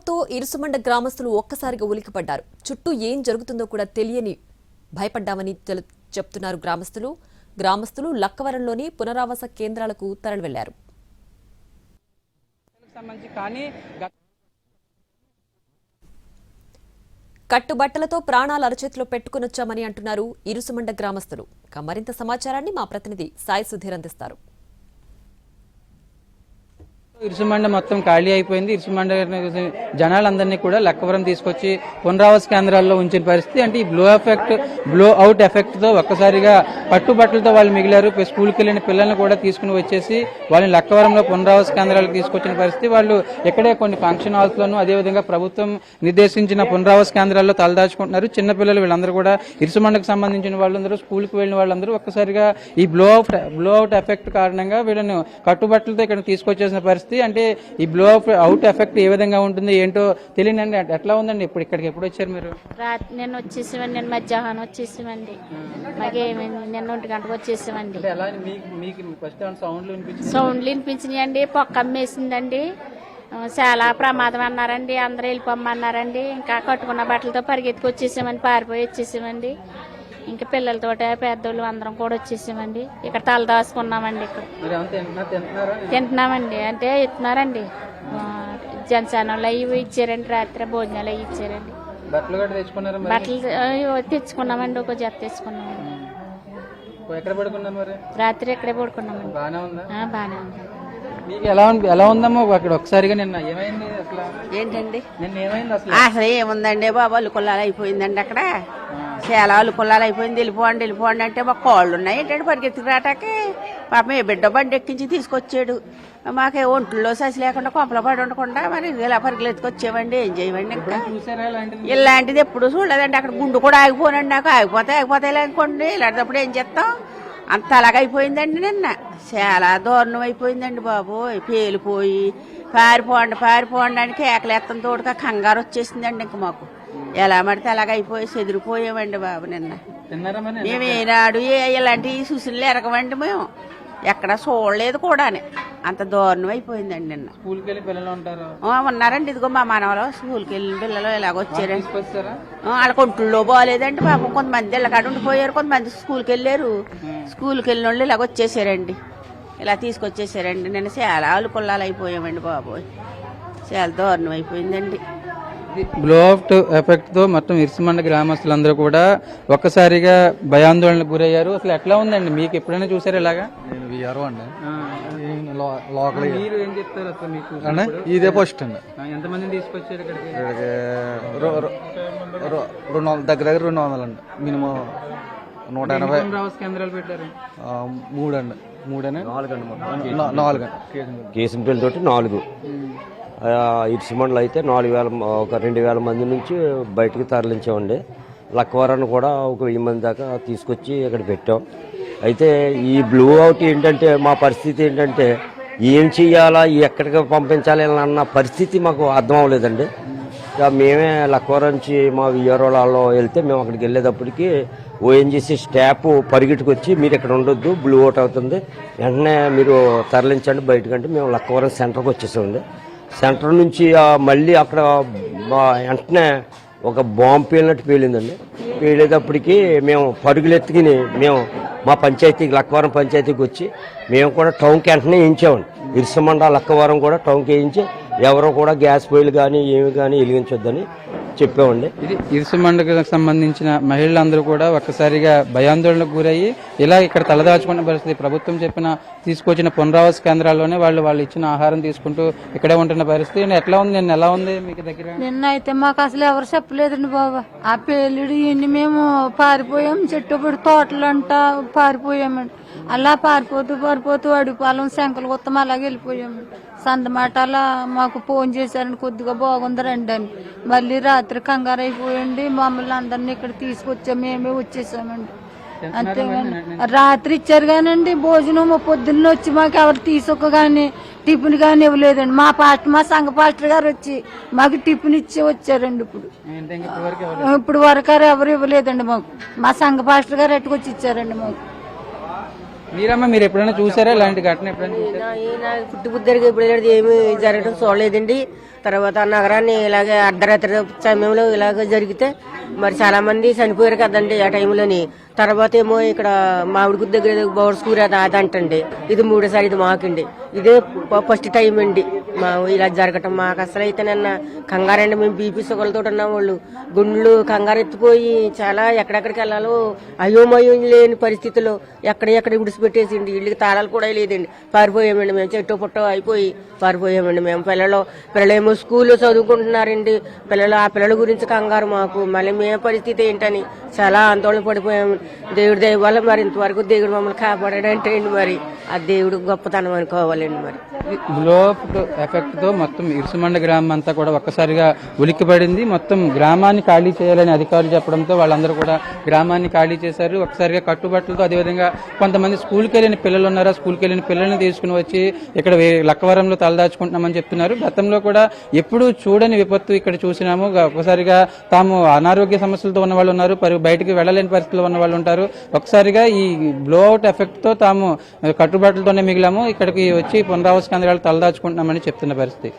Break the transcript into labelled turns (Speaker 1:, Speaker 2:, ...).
Speaker 1: తో ఇరుసుమండ గ్రామస్తులు ఒక్కసారిగా ఉలికిపడ్డారు. చుట్టూ ఏం జరుగుతుందో కూడా తెలియని భయపడ్డామని చెప్తున్నారు గ్రామస్తులు లక్కవరంలోని పునరావాస కేంద్రాలకు తరలి వెళ్లారు. కట్టుబట్టలతో ప్రాణాలు అరచేతిలో పెట్టుకునొచ్చామని అంటున్నారు ఇరుసుమండ గ్రామస్తులు. మరింత సమాచారాన్ని మా ప్రతినిధి సాయి సుధీర్ అందిస్తారు.
Speaker 2: ఇరుసుమండ మొత్తం ఖాళీ అయిపోయింది. ఇరుసుమండ జనాలందరినీ కూడా లక్కవరం తీసుకొచ్చి పునరావాస కేంద్రాల్లో ఉంచిన పరిస్థితి. అంటే ఈ బ్లో అవుట్ ఎఫెక్ట్ తో ఒక్కసారిగా పట్టుబట్టలతో వాళ్ళు మిగిలారు. స్కూల్కి వెళ్ళిన పిల్లల్ని కూడా తీసుకుని వచ్చేసి వాళ్ళని లక్కవరంలో పునరావాస కేంద్రాలకు తీసుకొచ్చిన పరిస్థితి. వాళ్ళు ఇక్కడే కొన్ని ఫంక్షన్ హాల్స్ లోను అదేవిధంగా ప్రభుత్వం నిర్దేశించిన పునరావాస కేంద్రాల్లో తలదాచుకుంటున్నారు. చిన్నపిల్లలు వీళ్ళందరూ కూడా ఇరుసుమండకు సంబంధించిన వాళ్ళందరూ స్కూల్కి వెళ్ళిన వాళ్ళందరూ ఒక్కసారిగా ఈ బ్లో అవుట్ ఎఫెక్ట్ కారణంగా వీళ్ళని కట్టుబట్టలతో ఇక్కడ తీసుకొచ్చేసిన పరిస్థితి. అంటే ఈ బ్లో అవుట్ ఎఫెక్ట్ ఏ విధంగా ఉంటుంది ఏంటో తెలియనండి. ఎట్లా ఉందండి ఇప్పుడు ఇక్కడికి ఎప్పుడు వచ్చారు మీరు?
Speaker 3: నేను వచ్చేసామండి. నేను మధ్యాహ్నం వచ్చేసామండి. మాకేమైంది నిన్న 1 గంటకు వచ్చేసామండి. సౌండ్లు వినిపించినాయండి. పొక్క అమ్మేసిందండి. చాలా ప్రమాదం అన్నారండి. అందరూ వెళ్ళిపోమ్మన్నారండి. ఇంకా కట్టుకున్న బట్టలతో పరిగెత్తుకు వచ్చేసామండి. పారిపోయి వచ్చేసామండి. ఇంకా పిల్లలతో పెద్దోళ్ళు అందరం కూడా వచ్చేసామండి. ఇక్కడ తల దాచుకున్నామండి. ఇక్కడ తింటున్నామండి. అంటే ఇస్తున్నారండి. జనసేనలు అవి ఇచ్చారండి. రాత్రి భోజనాలు అవి ఇచ్చారండి. బట్టలు తెచ్చుకున్నామండి. ఒక జత తెచ్చుకున్నామండి. రాత్రి ఇక్కడే పడుకున్నామండి. బాగానే ఉంది.
Speaker 2: మీకు ఎలా ఉందమ్మా అక్కడ ఒకసారిగా నిన్న ఏమైంది అసలు?
Speaker 4: ఏంటండి
Speaker 2: నిన్న ఏమైంది
Speaker 4: అసలు ఏముందండి బాబు? అల్లుకొల్లాలు అయిపోయిందండి. అక్కడ చాలా అల్లుకొల్లాలు అయిపోయింది. వెళ్ళిపోండి అంటే మాకు కాళ్ళు ఉన్నాయి ఏంటంటే పరిగెత్తుకు రాటాకి. పాపం ఏ బిడ్డ బండి ఎక్కించి తీసుకొచ్చాడు. మాకే ఒంట్లో ససి లేకుండా కొంపల పడి ఉండకుండా మరి ఇలా పరిగెత్తుకొచ్చామండి. ఏం చేయమండి ఇంకా ఇలాంటిది ఎప్పుడు చూడలేదండి. అక్కడ గుండు కూడా ఆగిపోనండి. నాకు ఆగిపోతే ఇలా అనుకోండి. ఇలాంటప్పుడు ఏం చేస్తాం? అంత అలాగైపోయిందండి. నిన్న చాలా దారుణం అయిపోయిందండి బాబు. పేలిపోయి పారిపోండి అని కేకలేత్తం తోడుగా కంగారు వచ్చేసిందండి. ఇంక మాకు ఎలా పడితే అలాగైపోయి చెదిరిపోయామండి బాబు. నిన్న మేము ఏనాడు ఇలాంటి సూచనలు ఎరగమండి. మేము ఎక్కడ చూడలేదు కూడా. అంత దారుణం అయిపోయిందండి నిన్న.
Speaker 2: స్కూల్కి వెళ్ళి పిల్లలు ఉంటారు
Speaker 4: ఉన్నారండి. ఇదిగో మా మనవలో స్కూల్కి వెళ్ళిన పిల్లలు ఎలాగొచ్చారండి. వాళ్ళ ఒంట్లో బాగాలేదండి పాపం. కొంతమంది ఇళ్ళకాడ ఉండిపోయారు. కొంతమంది స్కూల్కి వెళ్ళారు. స్కూల్కి వెళ్ళిన వాళ్ళు ఇలాగ వచ్చేసారండి. ఇలా తీసుకొచ్చేసారండి. నేను చాలా అలుకొల్లాలు అయిపోయామండి బాబోయ్. చాలా దారుణం అయిపోయిందండి.
Speaker 2: బ్లో అవుట్ ఎఫెక్ట్ తో మొత్తం ఇరుసుమండ గ్రామస్తులందరూ కూడా ఒక్కసారిగా భయాందోళనకు గురయ్యారు. అసలు ఎట్లా ఉందండి? మీకు ఎప్పుడైనా చూసారు ఇలాగా?
Speaker 5: నేను విఆర్ఓ అండి. లోకల్
Speaker 2: మీరు ఏం చెప్తారు అసలు? మీకు
Speaker 5: ఇదే పోస్ట్ అండి.
Speaker 2: ఎంతమందిని తీసుకొచ్చారు ఇక్కడికి?
Speaker 5: దగ్గర 200 అండి. మినిమం 180
Speaker 2: కేంద్రాలు పెట్టారు.
Speaker 5: 3 అండి. 4
Speaker 6: కేసుంపల్లి తోటి 4. ఇరుసుమండలు అయితే 2,000 మంది నుంచి బయటకు తరలించామండి. లక్కవరాన్ని కూడా 1,000 మంది దాకా తీసుకొచ్చి ఇక్కడ పెట్టాం. అయితే ఈ బ్లూ అవుట్ ఏంటంటే మా పరిస్థితి ఏంటంటే ఏం చెయ్యాలా, ఎక్కడికి పంపించాలి అన్న పరిస్థితి మాకు అర్థం అవ్వలేదండి. ఇక మేమే లక్కవరం నుంచి మా విఆర్ఓలలో వెళ్తే మేము అక్కడికి వెళ్ళేటప్పటికి ఓఎన్జీసీ స్టాఫ్ పరిగెట్టుకు వచ్చి మీరు ఇక్కడ ఉండొద్దు, బ్లూ అవుట్ అవుతుంది, వెంటనే మీరు తరలించండి బయటకంటే మేము లక్కవరం సెంటర్కి వచ్చేసామండి. సెంటర్ నుంచి మళ్ళీ అక్కడ వెంటనే ఒక బాంబు పేలినట్టు పేలిందండి. పేలేటప్పటికి మేము పరుగులెత్తుకుని మేము మా పంచాయతీకి లక్కవరం పంచాయతీకి వచ్చి మేము కూడా టౌన్కి వెంటనే వేయించామండి. ఇరుసుమండ లక్కవరం కూడా టౌన్కి వేయించి ఎవరో కూడా గ్యాస్ పొయ్యిలు కానీ ఏమి కానీ వెలిగించొద్దని చెప్పామండి.
Speaker 2: ఇది ఇరుసుమండకు సంబంధించిన మహిళలందరూ కూడా ఒక్కసారిగా భయాందోళనకు గురయ్యి ఇలా ఇక్కడ తలదాచుకున్న పరిస్థితి. ప్రభుత్వం తీసుకొచ్చిన పునరావాస కేంద్రాల్లోనే వాళ్ళు ఇచ్చిన ఆహారం తీసుకుంటూ ఇక్కడే ఉంటున్న పరిస్థితి. ఎట్లా ఉంది నిన్న? ఎలా ఉంది మీకు దగ్గర?
Speaker 7: నిన్న అయితే మాకు అసలు ఎవరు చెప్పలేదండి బాబా. ఆ పేలుడు ఇన్ని మేము పారిపోయాం. చెట్టుపడి తోటలంటా పారిపోయామండి. అలా పారిపోతూ అడుగుపాలెం శంకల కొత్తం అలాగే వెళ్ళిపోయామండి. సందమాటలా మాకు ఫోన్ చేశారండి, కొద్దిగా బాగుంది రండి అని. మళ్ళీ రాత్రి కంగారు అయిపోయండి. మమ్మల్ని అందరినీ ఇక్కడ తీసుకొచ్చాము. మేమే వచ్చేసామండి. అంతేగాని రాత్రి ఇచ్చారు కానండి భోజనం. పొద్దున్న వచ్చి మాకు ఎవరు తీసుకో కానీ టిఫిన్ కానీ ఇవ్వలేదండి. మా సంఘ పాస్టర్ గారు వచ్చి మాకు టిఫిన్ ఇచ్చి వచ్చారండి. ఇప్పుడు వరకు ఎవరు ఇవ్వలేదండి మాకు. మా సంఘ పాస్టర్ గారు ఎట్టుకొచ్చి ఇచ్చారండి మాకు.
Speaker 2: మీరమ్మా మీరు ఎప్పుడైనా చూసారా ఇలాంటి ఘటన? ఎప్పుడైనా
Speaker 8: పుట్టి బుద్ధరిగా ఇప్పుడు ఏమి జరగడం చూడలేదండి. తర్వాత నగరాన్ని ఇలాగే అర్ధరాత్రి సమయంలో ఇలాగ జరిగితే మరి చాలా మంది చనిపోయారు కదండి ఆ టైంలోని. తర్వాత ఏమో ఇక్కడ మామిడి దగ్గర బోర్డ్స్ కూర అది అంటండి. ఇది మూడోసారి ఇది మాకండి. ఇదే ఫస్ట్ టైం అండి మా ఇలా జరగటం. మాకు అసలు అయితే నిన్న కంగారండి. మేము బీపీ సుగలతో ఉన్నాం. వాళ్ళు గుండ్లు కంగారు ఎత్తిపోయి చాలా ఎక్కడెక్కడికి వెళ్ళాలో అయోమయం లేని పరిస్థితిలో ఎక్కడ విడిచిపెట్టేసిండి. ఇళ్ళకి తాళాలు కూడా లేదండి. పారిపోయామండి మేము. చెట్టు పుట్ట అయిపోయి పారిపోయామండి మేము. పిల్లలేమో స్కూల్లో చదువుకుంటున్నారండి. ఆ పిల్లల గురించి కంగారు మాకు. మళ్ళీ మేము పరిస్థితి ఏంటని చాలా ఆందోళన పడిపోయాము. దేవుడి దయ వల్ల మరి ఇంతవరకు దేవుడు మమ్మల్ని కాపాడాడంటే అండి మరి ఆ దేవుడు గొప్పతనం అనుకోవాలండి. మరి
Speaker 2: బ్లో ఎఫెక్ట్ తో మొత్తం ఇరుసుమండ గ్రామం అంతా కూడా ఒక్కసారిగా ఉలిక్కిపడింది. మొత్తం గ్రామాన్ని ఖాళీ చేయాలని అధికారులు చెప్పడంతో వాళ్ళందరూ కూడా గ్రామాన్ని ఖాళీ చేశారు. ఒకసారిగా కట్టుబట్టలతో, అదేవిధంగా కొంతమంది స్కూల్కి వెళ్ళిన పిల్లలు ఉన్నారు. ఆ స్కూల్కి వెళ్ళిన పిల్లల్ని తీసుకుని వచ్చి ఇక్కడ లక్కవరంలో తలదాచుకుంటున్నామని చెప్తున్నారు. గతంలో కూడా ఎప్పుడూ చూడని విపత్తు ఇక్కడ చూసినాము. ఒకసారిగా తాము అనారోగ్య సమస్యలతో ఉన్న వాళ్ళు ఉన్నారు, బయటికి వెళ్ళలేని పరిస్థితుల్లో ఉన్న వాళ్ళు ఉంటారు. ఒకసారిగా ఈ బ్లో అవుట్ ఎఫెక్ట్ తో తాము కట్టుబాట్లతోనే మిగిలాము. ఇక్కడికి వచ్చి పునరావాస కేంద్రాలు తలదాచుకుంటున్నామని చెప్తున్న పరిస్థితి.